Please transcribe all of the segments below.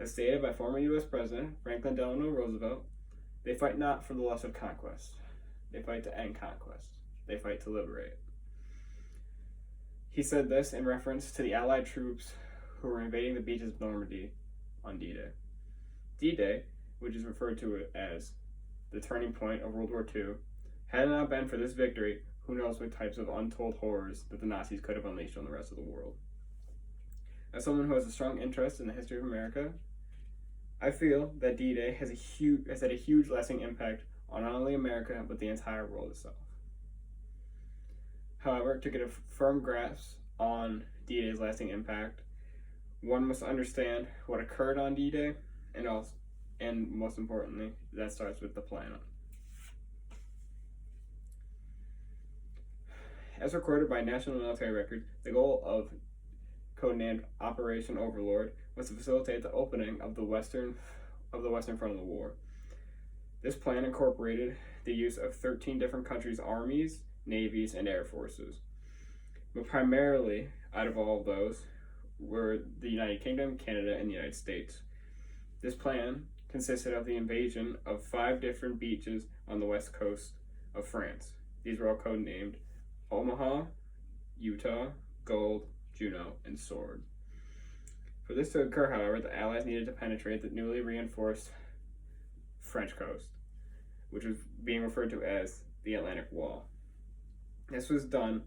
As stated by former U.S. President Franklin Delano Roosevelt, they fight not for the lust of conquest. They fight to end conquest. They fight to liberate. He said this in reference to the Allied troops who were invading the beaches of Normandy on D-Day. D-Day, which is referred to as the turning point of World War II, had it not been for this victory, who knows what types of untold horrors that the Nazis could have unleashed on the rest of the world. As someone who has a strong interest in the history of America, I feel that D-Day has had a huge lasting impact on not only America, but the entire world itself. However, to get a firm grasp on D-Day's lasting impact, one must understand what occurred on D-Day, and most importantly, that starts with the plan. As recorded by National Military Records, the goal of codenamed Operation Overlord was to facilitate the opening of the western front of the war. This plan incorporated the use of 13 different countries' armies, navies, and air forces. But primarily, out of all of those, were the United Kingdom, Canada, and the United States. This plan consisted of the invasion of 5 different beaches on the west coast of France. These were all codenamed Omaha, Utah, Gold, Juno, and Sword. For this to occur, however, the Allies needed to penetrate the newly reinforced French coast, which was being referred to as the Atlantic Wall. This was done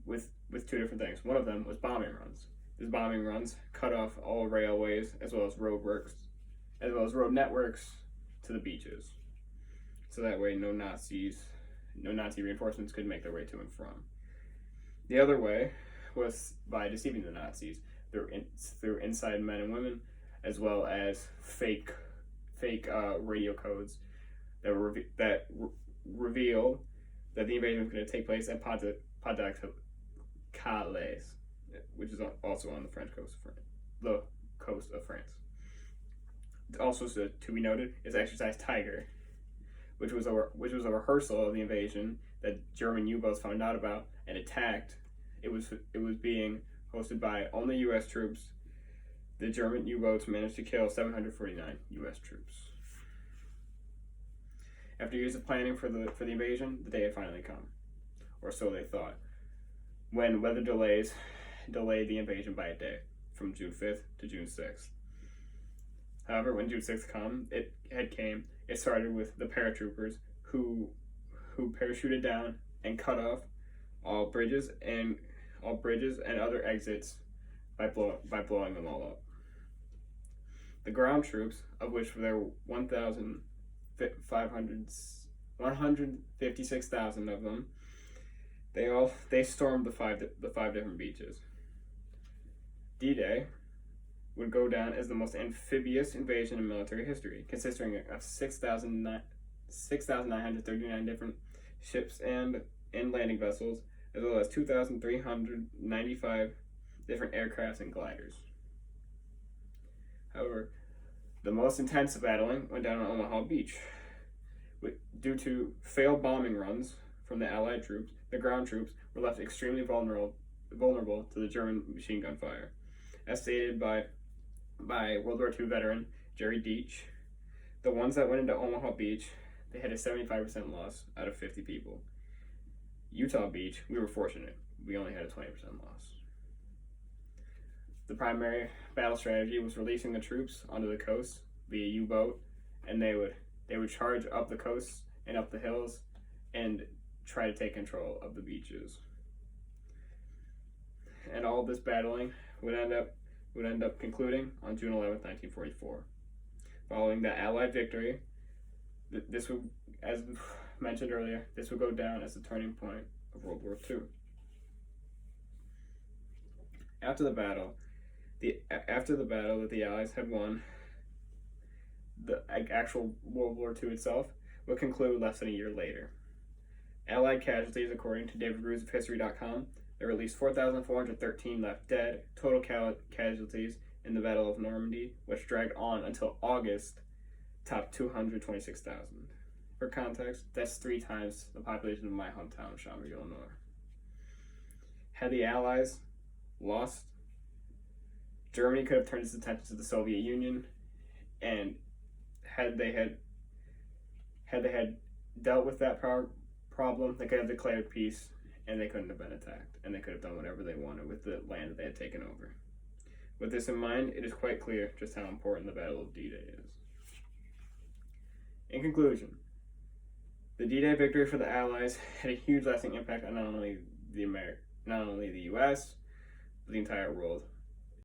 with 2 different things. One of them was bombing runs. These bombing runs cut off all railways as well as road networks to the beaches. So that way no Nazi reinforcements could make their way to and from. The other way was by deceiving the Nazis through inside men and women, as well as fake radio codes that revealed that the invasion was going to take place at Pas de Calais, which is also on the French coast of France, the coast of France. Also, to be noted, is Exercise Tiger, which was a rehearsal of the invasion that German U-boats found out about and attacked. It was being hosted by only U.S. troops. The German U-boats managed to kill 749 U.S. troops. After years of planning for the invasion, the day had finally come, or so they thought, when weather delays delayed the invasion by a day, from June 5th to June 6th. However, when June 6th came, it started with the paratroopers who parachuted down and cut off all bridges and other exits by blowing them all up. The ground troops, of which there were 156,000 of them, they stormed the five different beaches. D-Day would go down as the most amphibious invasion in military history, consisting of 6,939 different ships and landing vessels, as well as 2,395 different aircrafts and gliders. However, the most intense battling went down on Omaha Beach. Due to failed bombing runs from the Allied troops, the ground troops were left extremely vulnerable to the German machine gun fire. As stated by World War II veteran Jerry Deitch, the ones that went into Omaha Beach, they had a 75% loss out of 50 people. Utah Beach, we were fortunate. We only had a 20% loss. The primary battle strategy was releasing the troops onto the coast via U-boat, and they would charge up the coast and up the hills and try to take control of the beaches. And all of this battling would end up concluding on June 11th, 1944. Following the Allied victory, this would, as mentioned earlier, this would go down as the turning point of World War II. After the battle that the Allies had won, the actual World War II itself would conclude less than a year later. Allied casualties, according to David Ruse of History.com, there were at least 4,413 left dead. Total casualties in the Battle of Normandy, which dragged on until August, topped 226,000. For context, that's 3 times the population of my hometown, Schaumburg, Illinois. Had the Allies lost, Germany could have turned its attention to the Soviet Union and had they had dealt with that problem, they could have declared peace, and they couldn't have been attacked, and they could have done whatever they wanted with the land that they had taken over. With this in mind, it is quite clear just how important the Battle of D-Day is. In conclusion, the D-Day victory for the Allies had a huge lasting impact on not only the U.S., but the entire world.